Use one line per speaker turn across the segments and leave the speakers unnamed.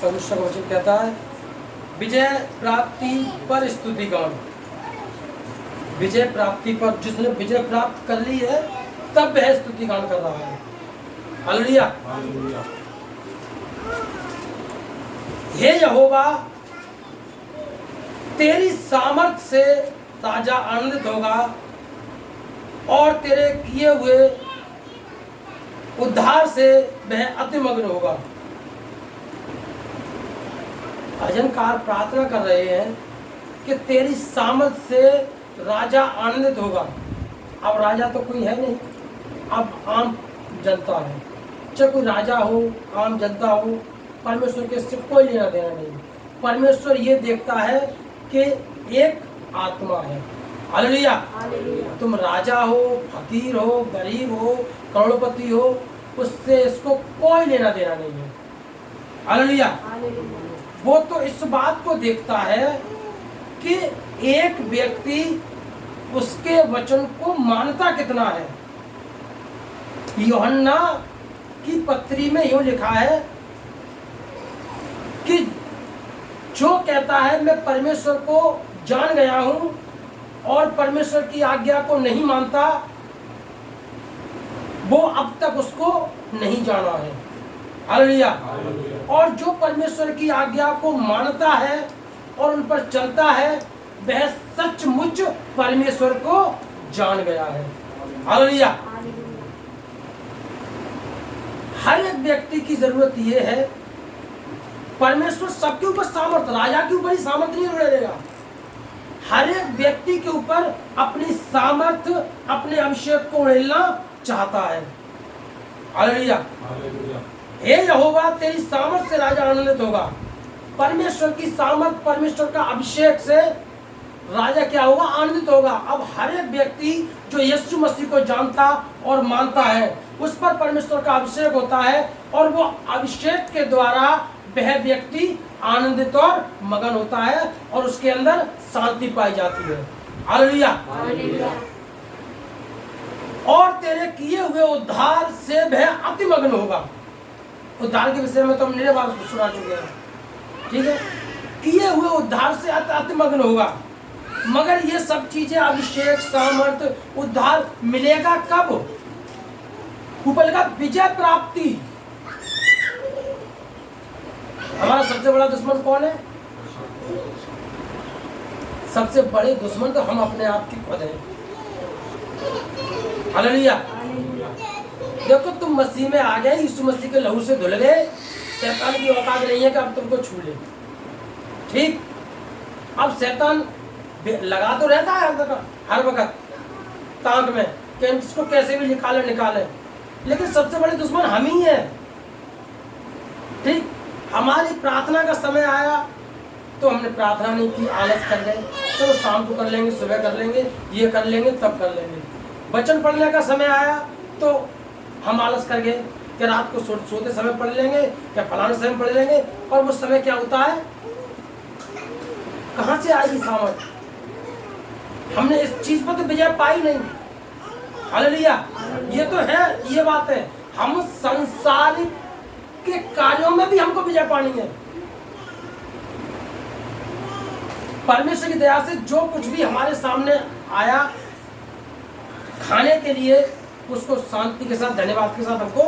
परमेश्वर का वचन कहता है विजय प्राप्ति पर स्तुति गान। विजय प्राप्ति पर, जिसने विजय प्राप्त कर ली है तब वह स्तुति गान कर रहा है। हालेलुया। हे यहोवा, तेरी सामर्थ से राजा आनंदित होगा और तेरे किए हुए उद्धार से वह अतिमग्न होगा। भजनकार प्रार्थना कर रहे हैं कि तेरी सामर्थ से राजा आनंदित होगा। अब राजा तो कोई है नहीं, अब आम जनता है। चाहे कोई राजा हो, आम जनता हो, परमेश्वर के सिर्फ कोई लेना देना नहीं। परमेश्वर ये देखता है कि एक आत्मा है। हालेलुया। तुम राजा हो, फकीर हो, गरीब हो, करोड़पति हो, उससे इसको कोई लेना देना नहीं है। हालेलुया। वो तो इस बात को देखता है कि एक व्यक्ति उसके वचन को मानता कितना है। यूहन्ना की पत्री में यूं लिखा है कि जो कहता है मैं परमेश्वर को जान गया हूं और परमेश्वर की आज्ञा को नहीं मानता, वो अब तक उसको नहीं जाना है। हालेलुया। और जो परमेश्वर की आज्ञा को मानता है और उन पर चलता है, वह सचमुच परमेश्वर को जान गया है। हालेलुया। हर एक व्यक्ति की जरूरत यह है, परमेश्वर सबके ऊपर सामर्थ, राजा के ऊपर ही सामर्थ नहीं उड़ेगा। हर एक व्यक्ति के ऊपर अपनी सामर्थ, अपने अभिषेक को उड़ेलना चाहता है। हालेलुया। हे यहोवा, तेरी सामर्थ से राजा आनंदित होगा। परमेश्वर की सामर्थ, परमेश्वर का अभिषेक से राजा क्या होगा? आनंदित होगा। अब हर एक व्यक्ति जो यीशु मसीह को जानता और मानता है, उस पर परमेश्वर का अभिषेक होता है और वो अभिषेक के द्वारा वह व्यक्ति आनंदित और मगन होता है और उसके अंदर शांति पाई जाती है। हालेलुया। और तेरे किए हुए उद्धार से वह अतिमग्न होगा। उद्धार के विषय में तो हम मेरे बात सुना चुके हैं, ठीक है। किए हुए उद्धार से अतिमग्न होगा। मगर ये सब चीजें, अभिषेक, सामर्थ, उद्धार मिलेगा कब? ऊपर लिखा विजय प्राप्ति। हमारा सबसे बड़ा दुश्मन कौन है? सबसे बड़े दुश्मन तो हम अपने आप की खुद हैं। हालेलुया। देखो, तुम मसीह में आ गए, यीशु मसीह के लहू से धुल गए, शैतान की औकात नहीं है कि अब तुमको छू ले। ठीक। अब शैतान लगा तो रहता है हर वक्त तांग में कि इसको कैसे भी निकाले, लेकिन सबसे बड़े दुश्मन हम ही हैं। ठीक। हमारी प्रार्थना का समय आया तो हमने प्रार्थना नहीं की, आलस कर गए, चलो शाम को कर लेंगे, सुबह कर लेंगे, ये कर लेंगे, तब कर लेंगे। वचन पढ़ने का समय आया तो हम आलस कर गए कि रात को सोते समय पढ़ लेंगे या फलाने समय पढ़ लेंगे, और वो समय क्या होता है? कहाँ से आएगी सामर्थ? हमने इस चीज पर तो विजय पाई नहीं। हालेलुया। ये तो है, ये बात है, हम संसारिक के कार्यों में भी हमको विजय पानी है। परमेश्वर की दया से जो कुछ भी हमारे सामने आया खाने के लिए, उसको शांति के साथ, धन्यवाद के साथ हमको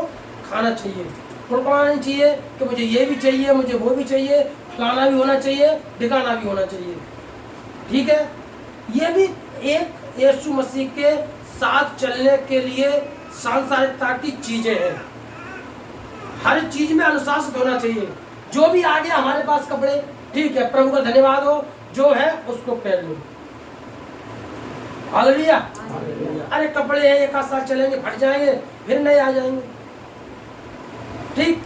खाना चाहिए। कुड़कुड़ाना नहीं चाहिए कि मुझे ये भी चाहिए, मुझे वो भी चाहिए, फलाना भी होना चाहिए, ठिकाना भी होना चाहिए। ठीक है। ये भी एक यीशु मसीह के साथ चलने के लिए सांसारिकता की चीजें हैं। हर चीज में अनुशासित होना चाहिए। जो भी आ गया हमारे पास कपड़े, ठीक है, प्रभु का धन्यवाद हो, जो है उसको पहन लो। हालेलुया। अरे कपड़े हैं, एक आध साल चलेंगे, फट जाएंगे, फिर नए आ जाएंगे। ठीक।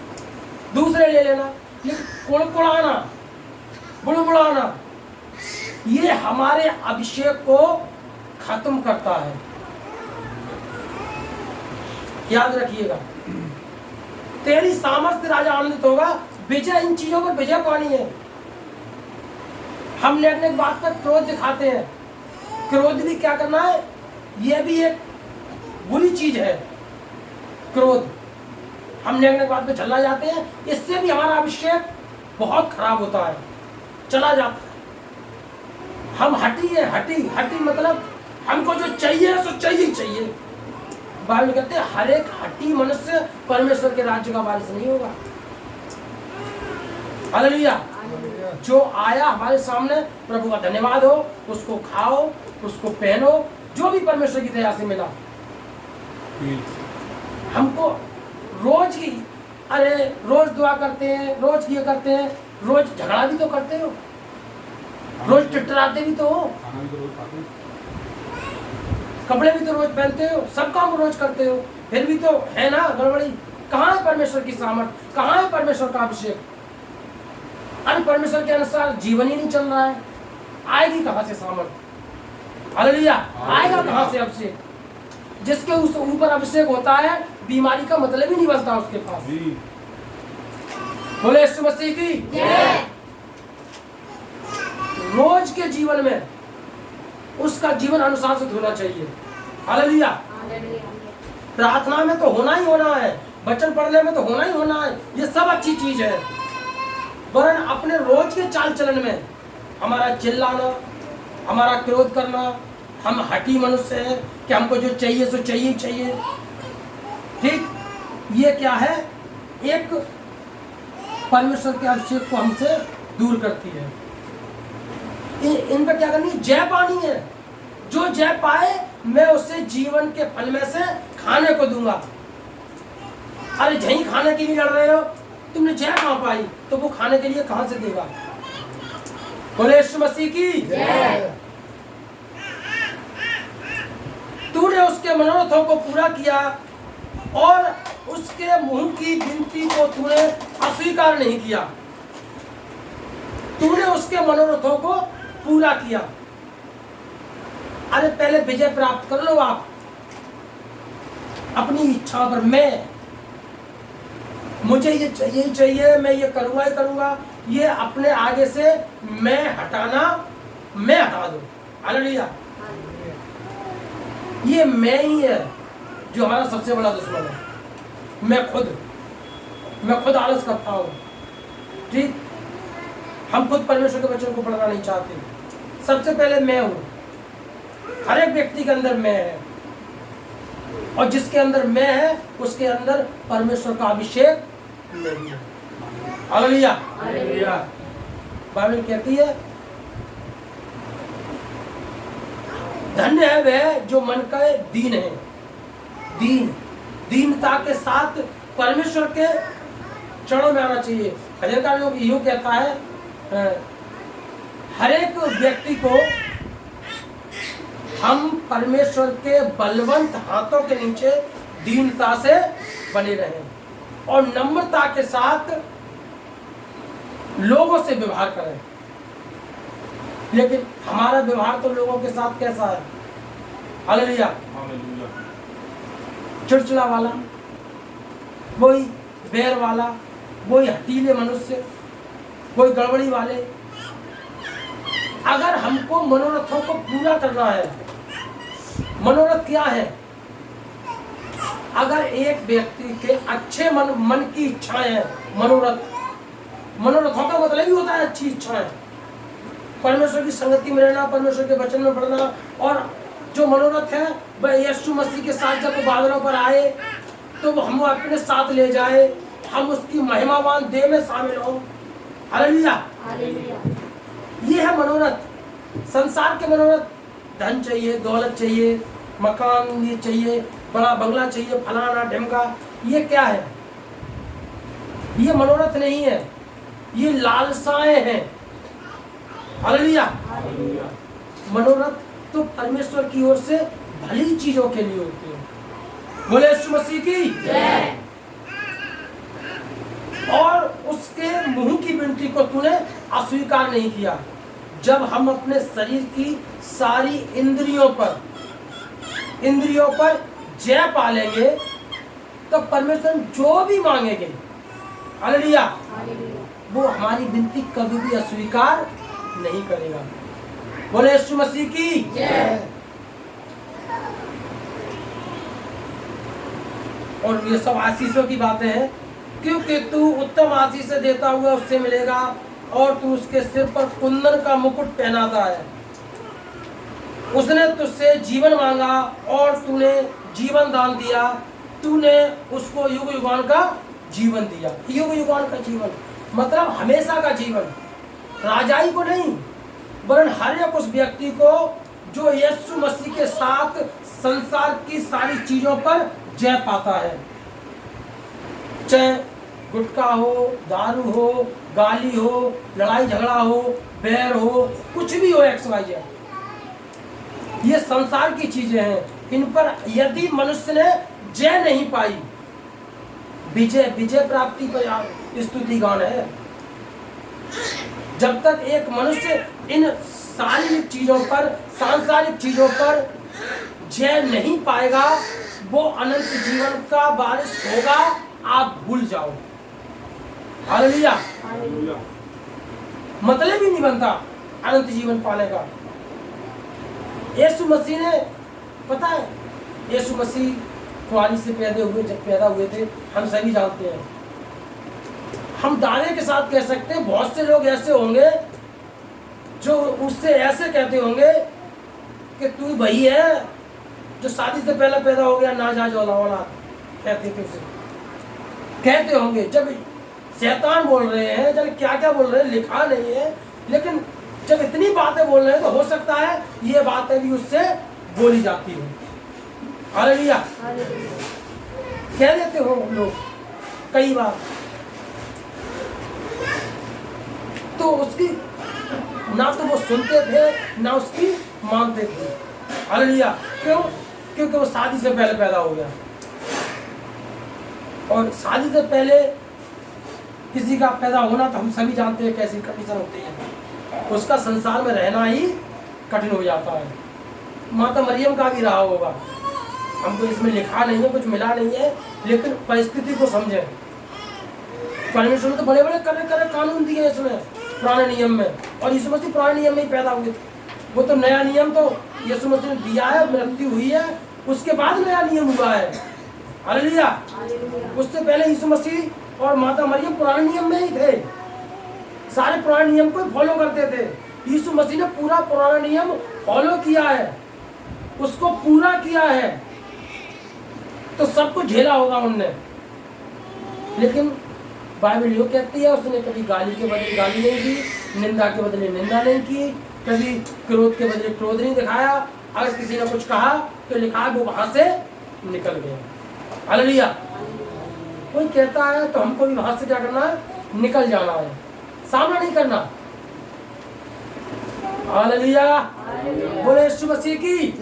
दूसरे ले लेना। लेकिन कुड़कुड़ाना, बुड़बुड़ाना, ये हमारे अभिषेक को खत्म करता है। याद रखिएगा, तेरी सामर्थ्य से राजा आनंदित होगा। विजय, इन चीजों पर विजय पानी है। हम लेने के बाद तक क्रोध दिखाते हैं। क्रोध भी क्या करना है? यह भी एक बुरी चीज है। क्रोध, हम लेने के बाद में झल्ला जाते हैं, इससे भी हमारा अभिषेक बहुत खराब होता है, चला जाता है। हम हटी है, हटी मतलब हमको जो चाहिए सो चाहिए ही चाहिए। बाइबल कहते हैं हर एक हटी मनुष्य परमेश्वर के राज्य का वारिस नहीं होगा। हालेलुया। जो आया हमारे सामने, प्रभु का धन्यवाद हो, उसको खाओ, उसको पहनो, जो भी परमेश्वर की दया से मिला। हमको रोज की, अरे रोज दुआ करते हैं, रोज ये करते हैं, रोज झगड़ा भी तो करते हो, रोज टिटराते भी तो हो, कपड़े भी तो रोज पहनते हो, सब काम रोज करते हो, फिर भी तो है ना गड़बड़ी। कहाँ है परमेश्वर की सामर्थ, कहाँ है परमेश्वर का अभिषेक? अरे परमेश्वर के अनुसार जीवन ही नहीं चल रहा है, आएगी कहाँ से सामर्थ? हालेलुया। आएगा कहाँ से अभिषेक? जिसके उस ऊपर अभिषेक होता है, बीमारी का मतलब ही नहीं बचता उसके पास। बोले यीशु मसीह की जय। रोज के जीवन में उसका जीवन अनुशासित होना चाहिए। हालेलुया। प्रार्थना में तो होना ही होना है, वचन पढ़ने में तो होना ही होना है, ये सब अच्छी चीज है। वरन अपने रोज के चाल चलन में हमारा चिल्लाना, हमारा क्रोध करना, हम हठी मनुष्य हैं कि हमको जो चाहिए सो चाहिए चाहिए, ठीक, ये क्या है? एक परमेश्वर के अभिषेक को हमसे दूर करती है। इन पर क्या करनी? जय पानी है। जो जय पाए मैं उससे जीवन के फल में से खाने को दूंगा। अरे जहीं खाने के लिए लड़ रहे हो, तुमने जय कहाँ पाई, तो वो खाने के लिए कहां से देगा? बोले यीशु मसीह की जय। तूने उसके मनोरथों को पूरा किया और उसके मुंह की विनती को तूने अस्वीकार नहीं किया। तूने उसके मनोरथों को पूरा किया। अरे पहले विजय प्राप्त कर लो आप अपनी इच्छा पर। मुझे ये चाहिए ही चाहिए, मैं ये करूंगा ही करूंगा, ये अपने आगे से मैं हटा दो। हालेलुया। ये मैं ही है जो हमारा सबसे बड़ा दुश्मन है। मैं खुद आलस करता हूँ, ठीक। हम खुद परमेश्वर के वचन को पढ़ना नहीं चाहते। सबसे पहले मैं हूँ, हर एक व्यक्ति के अंदर मैं है, और जिसके अंदर मैं है उसके अंदर परमेश्वर का अभिषेक नहीं है। हालेलुया। हालेलुया। बाइबल कहती है धन्य है वह जो मन का दीन है। दीनता के साथ परमेश्वर के चरणों में आना चाहिए। हजरत योग यूं कहता है, हर एक व्यक्ति को हम परमेश्वर के बलवंत हाथों के नीचे दीनता से बने रहें और नम्रता के साथ लोगों से व्यवहार करें। लेकिन हमारा व्यवहार तो लोगों के साथ कैसा है? हालेलुया। चिड़चिड़ा वाला, वही बैर वाला, वही हटीले मनुष्य, कोई गड़बड़ी वाले। अगर हमको मनोरथों को पूरा करना है, मनोरथ क्या है? अगर एक व्यक्ति के अच्छे मन की इच्छाएं हैं, मनोरथों का मतलब ही होता है अच्छी इच्छाएं, परमेश्वर की संगति में रहना, परमेश्वर के वचन में पढ़ना। और जो मनोरथ है वह यीशु मसीह के साथ जब बादलों पर आए तो वो हम अपने साथ ले जाए, हम उसकी महिमावान देह में शामिल हो। हालेलुया। ये है मनोरथ। संसार के मनोरथ, धन चाहिए, दौलत चाहिए, मकान ये चाहिए, बड़ा बंगला चाहिए, फलाना ढिमका, ये क्या है? ये मनोरथ नहीं है, ये लालसाएं हैं। हालेलुया। मनोरथ तो परमेश्वर की ओर से भली चीजों के लिए होते हैं। बोले यीशु मसीह की जय। और उसके मुंह की विनती को तूने अस्वीकार नहीं किया। जब हम अपने शरीर की सारी इंद्रियों पर जय पा लेंगे तो परमेश्वर जो भी मांगेंगे, हालेलुया, वो हमारी विनती कभी भी अस्वीकार नहीं करेगा। बोले यीशु मसीह की जय। और ये सब आशीषों की बातें हैं। क्योंकि तू उत्तम आशीष से देता हुआ उससे मिलेगा और तू उसके सिर पर कुंदन का मुकुट पहनाता है। उसने तुझसे जीवन मांगा और तूने जीवन दान दिया। तूने उसको युग युगान का जीवन दिया। युग युगान का जीवन मतलब हमेशा का जीवन, राजाई को नहीं वरन हर एक उस व्यक्ति को जो यीशु मसीह के साथ संसार की सारी चीजों पर जय पाता है। चाहे गुटखा हो, दारू हो, गाली हो, लड़ाई झगड़ा हो, बैर हो, कुछ भी हो, XYZ, ये संसार की चीजें हैं। इन पर यदि मनुष्य ने जय नहीं पाई, विजय प्राप्ति पर स्तुति गान है। जब तक एक मनुष्य इन शारीरिक चीजों पर, सांसारिक चीजों पर जय नहीं पाएगा, वो अनंत जीवन का वारिस होगा, आप भूल जाओ। हालेलुया। मतलब ही नहीं बनता अनंत जीवन पाने का। यीशु मसीह ने, पता है, यीशु मसीह कुआरी से जब पैदा हुए थे, हम सभी जानते हैं। हम दावे के साथ कह सकते हैं बहुत से लोग ऐसे होंगे जो उससे ऐसे कहते होंगे कि तू वही है जो शादी से पहले पैदा हो गया, ना जा औलाद कहते थे उसे, कहते होंगे। जब शैतान बोल रहे हैं, जब क्या क्या बोल रहे हैं लिखा नहीं है, लेकिन जब इतनी बातें बोल रहे हैं तो हो सकता है ये बातें भी उससे बोली जाती हो। हालेलुया। कह देते हो लोग कई बार, तो उसकी ना तो वो सुनते थे ना उसकी मानते थे। हालेलुया। क्यों? क्योंकि वो शादी से पहले पैदा हो गया, और शादी से पहले किसी का पैदा होना तो हम सभी जानते हैं कैसी कंडीशन होती है, उसका संसार में रहना ही कठिन हो जाता है। माता मरियम का भी रहा होगा, हमको इसमें लिखा नहीं है, कुछ मिला नहीं है, लेकिन परिस्थिति को समझें। परमेश्वर ने तो बड़े बड़े करे कानून दिए इसमें पुराने नियम में, और यीशु मसीह पुराने नियम में ही पैदा हुए थे। वो तो नया नियम तो यीशु मसीह ने दिया है, मृत्यु हुई है, उसके बाद नया नियम हुआ है। हालेलुया। उससे पहले यीशु मसीह और माता मरियम पुराने नियम में ही थे, सारे पुराने नियम को फॉलो करते थे। यीशु मसीह ने पूरा पुराना नियम फॉलो किया है, उसको पूरा किया है, तो सब कुछ झेला होगा उनने। लेकिन बाइबल यो कहती है उसने कभी गाली के बदले गाली नहीं दी, निंदा के बदले निंदा नहीं की, कभी क्रोध के बदले क्रोध नहीं दिखाया। अगर किसी ने कुछ कहा तो लिखा वो वहां से निकल गए। हालेलुया। कोई कहता है तो हमको भी वहां से क्या करना है, निकल जाना है, सामना नहीं करना। हालेलुया। बोले यीशु मसीह की।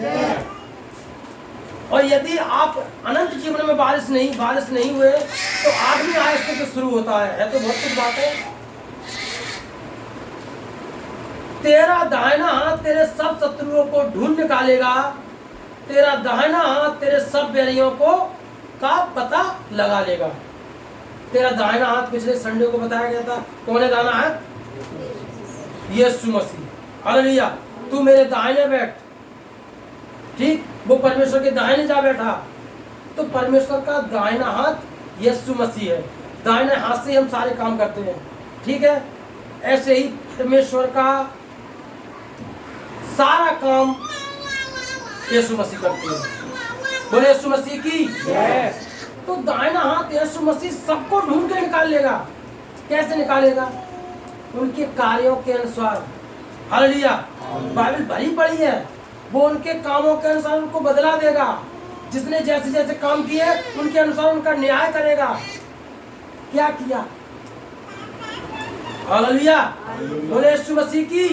और यदि आप अनंत जीवन में बारिश नहीं हुए तो आदमी आहिस्ते से शुरू होता है तो बहुत कुछ बात है। तेरा दाहिना हाथ तेरे सब शत्रुओं को ढूंढ निकालेगा, तेरा दाहिना हाथ तेरे सब बैरियों को का पता लगा लेगा। तेरा दाहिना हाथ पिछले संडे को बताया गया था, कौन है दाहिना हाथ? यीशु मसीह। हालेलुया। तू मेरे दाहिने बैठ, ठीक, वो परमेश्वर के दाहिने जा बैठा, तो परमेश्वर का दाहिना हाथ यीशु मसीह है। दाहिने हाथ से हम सारे काम करते हैं, ठीक है। ऐसे ही परमेश्वर का सारा काम यीशु मसीह करते हैं। बोले यीशु मसीह की। तो दाहिना हाथ यीशु मसीह सबको ढूंढ के निकाल लेगा। कैसे निकालेगा? उनके कार्यों के अनुसार। हालेलुया। बाइबल भरी पड़ी है, वो उनके कामों के अनुसार उनको बदला देगा। जिसने जैसे जैसे काम किए उनके अनुसार उनका न्याय करेगा। क्या किया? हालेलुया। बोले यीशु मसीह की।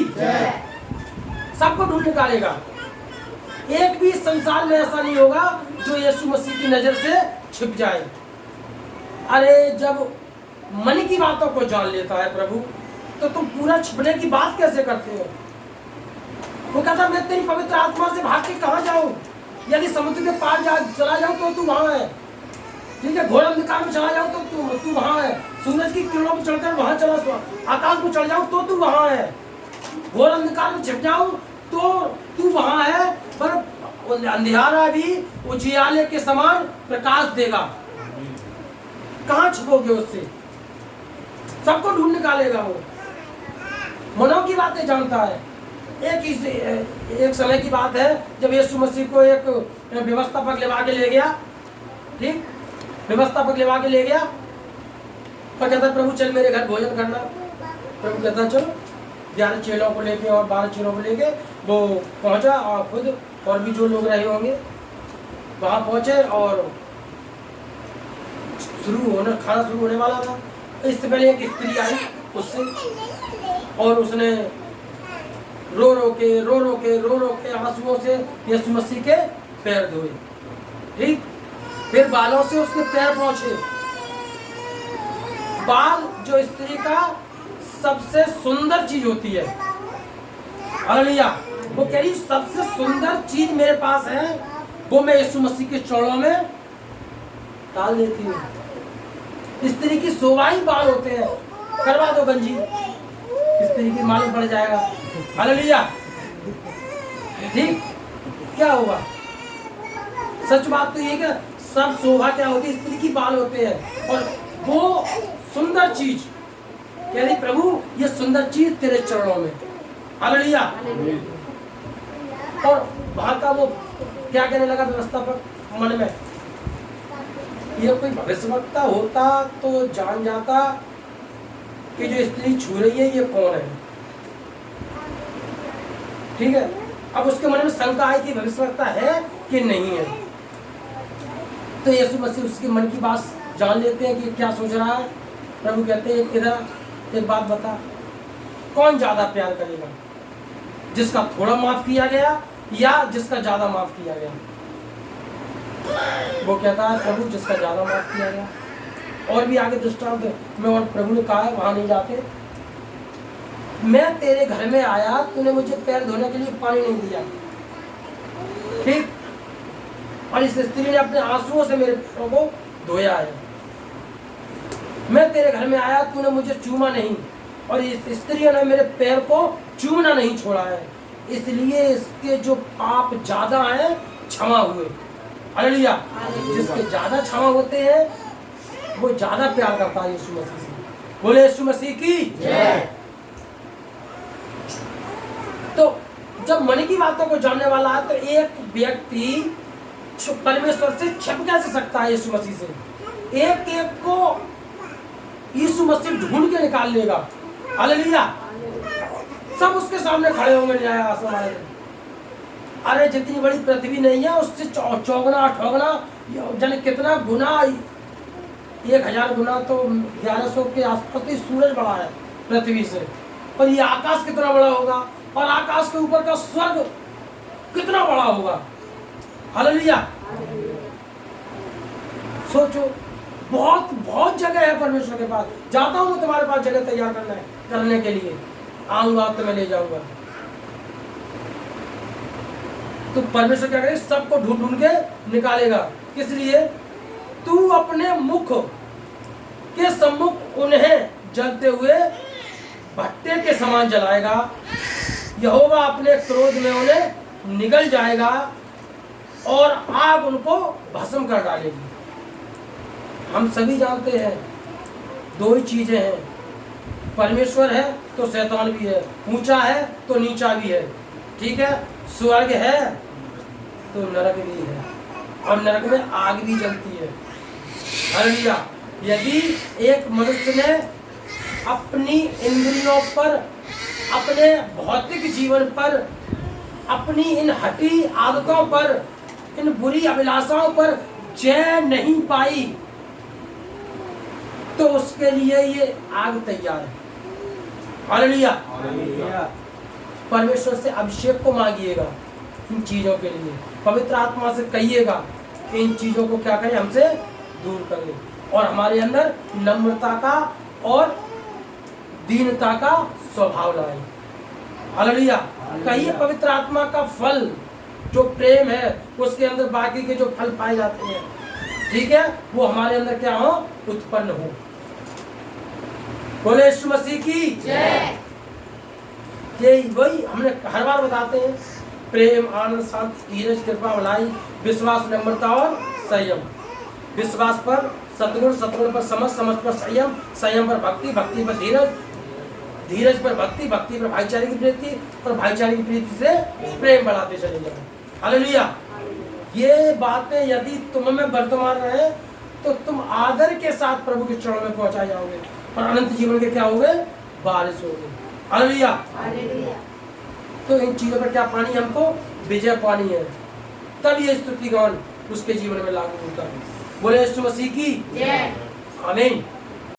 सबको ढूंढ निकालेगा। एक भी संसार में ऐसा नहीं होगा जो यीशु मसीह की नजर से छिप जाए। अरे जब मन की बातों को जान लेता है प्रभु, तो तुम पूरा छिपने की बात कैसे करते हो? वो कहता मैं तेरी पवित्र आत्मा से भाग के कहाँ जाऊं? यदि समुद्र के पार चला जाऊं तो तू वहां है, ठीक है। घोर अंधकार में चला जाऊं तो तू वहां है। सूरज की किरणों में चढ़कर वहां चला, आकाश में चढ़ जाऊं तो तू वहां है। घोर अंधकार में छिप जाऊं तो तू वहां है, पर अंधियारा भी उजियाले के समान प्रकाश देगा। कहाँ छुपोगे उससे? सबको ढूंढ निकालेगा वो, मनों की बातें जानता है। एक समय की बात है जब यीशु मसीह को एक व्यवस्थापक लेवा के ले गया, ठीक, व्यवस्थापक लेवा के ले गया और कहता प्रभु चल मेरे घर भोजन करना। प्रभु कहता चलो, 11 चेलों को लेके और 12 चेलों को लेके वो पहुंचा, और खुद और भी जो लोग रहे होंगे वहां पहुंचे और खाना शुरू होने वाला था। इससे पहले एक स्त्री आई उससे, और उसने रो रो के आंसुओं से यीशु मसीह के पैर धोए, ठीक, फिर बालों से उसके पैर पहुंचे। बाल जो स्त्री का सबसे सुंदर चीज होती है, हालेलुया, वो कह रही सबसे सुंदर चीज मेरे पास है, वो मैं यीशु मसीह के चरणों में डाल देती हूँ। स्त्री की शोभा ही बाल होते हैं। करवा दो गंजी, स्त्री की मालूम पड़ जाएगा, हालेलुया, ठीक, क्या होगा? सच बात तो ये कि सब शोभा क्या होती है? स्त्री की बाल होते हैं। और वो सुंदर चीज कह रही प्रभु ये सुंदर चीज तेरे चरणों में, हालेलुया। और वहां का वो क्या कहने लगा व्यवस्थापक मन में, ये कोई भविष्यवक्ता होता तो जान जाता कि जो स्त्री छू रही है ये कौन है, ठीक है। अब उसके मन में शंका आई कि भविष्यवक्ता है कि नहीं है। तो यीशु मसीह उसके मन की बात जान लेते हैं कि क्या सोच रहा है। प्रभु कहते हैं इधर एक बात बता, कौन ज्यादा प्यार करेगा, जिसका थोड़ा माफ किया गया या जिसका ज्यादा माफ किया गया? वो कहता है प्रभु जिसका ज्यादा माफ किया गया। और भी आगे दृष्टांत में, और प्रभु ने कहा है वहां नहीं जाते, मैं तेरे घर में आया, तूने मुझे पैर धोने के लिए पानी नहीं दिया, ठीक, और इस स्त्री ने अपने आंसुओं से मेरे पैरों को धोया है। मैं तेरे घर में आया, तूने मुझे चूमा नहीं, और इस स्त्री ने मेरे पैर को चूमना नहीं छोड़ा है, इसलिए इसके जो पाप ज्यादा हैं क्षमा हुए, हालेलुया। जिसके ज्यादा क्षमा होते हैं वो ज्यादा प्यार करता है यीशु मसीह से। बोले यीशु मसीह की जय। तो जब मन की बातों को जानने वाला है तो एक व्यक्ति परमेश्वर से छिप कैसे सकता है? यीशु मसीह से एक एक को यीशु मसीह ढूंढ के निकाल लेगा, हालेलुया। सब उसके सामने खड़े होंगे न्याय आसन वाले दिन। अरे जितनी बड़ी पृथ्वी नहीं है उससे चौगुना ठोगना जाने कितना गुना, 1000 गुना तो 1100 के आसपास ही सूरज बड़ा है पृथ्वी से, और ये आकाश कितना बड़ा होगा, और आकाश के ऊपर का स्वर्ग कितना बड़ा होगा, हालेलुया। सोचो, बहुत बहुत जगह है परमेश्वर के पास। जाता हूँ तुम्हारे पास जगह तैयार करने के लिए, आऊंगा तो मैं ले जाऊंगा। तो परमेश्वर क्या करेगा? सबको ढूंढ ढूंढ के निकालेगा। किस लिए? तू अपने मुख के सम्मुख उन्हें जलते हुए भट्टे के समान जलाएगा, यहोवा अपने क्रोध में उन्हें निगल जाएगा और आग उनको भस्म कर डालेगी। हम सभी जानते हैं दो ही चीजें हैं, परमेश्वर है तो शैतान भी है, ऊंचा है तो नीचा भी है, ठीक है, स्वर्ग है तो नरक भी है, और नरक में आग भी जलती है, हालेलुया। यदि एक मनुष्य ने अपनी इंद्रियों पर, अपने भौतिक जीवन पर, अपनी इन हठी आदतों पर, इन बुरी अभिलाषाओं पर जय नहीं पाई तो उसके लिए ये आग तैयार है, हालेलुया। परमेश्वर से अभिषेक को मांगिएगा इन चीजों के लिए, पवित्र आत्मा से कहिएगा कि इन चीजों को क्या करें, हमसे दूर कर ले, और हमारे अंदर नम्रता का और दीनता का स्वभाव लाए, हालेलुया। कहिए पवित्र आत्मा का फल जो प्रेम है, उसके अंदर बाकी के जो फल पाए जाते हैं, ठीक है, वो हमारे अंदर क्या हो, उत्पन्न हो। बोले यीशु मसीह की जय। वही हमने हर बार बताते हैं, प्रेम, आनंद, शांति, धीरज, कृपा, भलाई, विश्वास, नम्रता और संयम। विश्वास पर सतगुण, सतगुण पर समझ, समझ पर संयम, संयम पर भक्ति, भक्ति पर धीरज, धीरज पर भक्ति, भक्ति पर भाईचारे की प्रीति, और भाईचारे की प्रीति से प्रेम बढ़ाते चले जाओ। हालेलुया। ये बातें यदि तुम में वर्तमान रहे तो तुम आदर के साथ प्रभु के चरणों में पहुंचाए जाओगे और अनंत जीवन के क्या होंगे? वारिस होंगे। हालेलुया। तो इन चीजों पर क्या पानी? हमको विजय पानी है, तब ये स्तुति गान उसके जीवन में लागू होता है। बोले यीशु मसीह की जय। आमीन।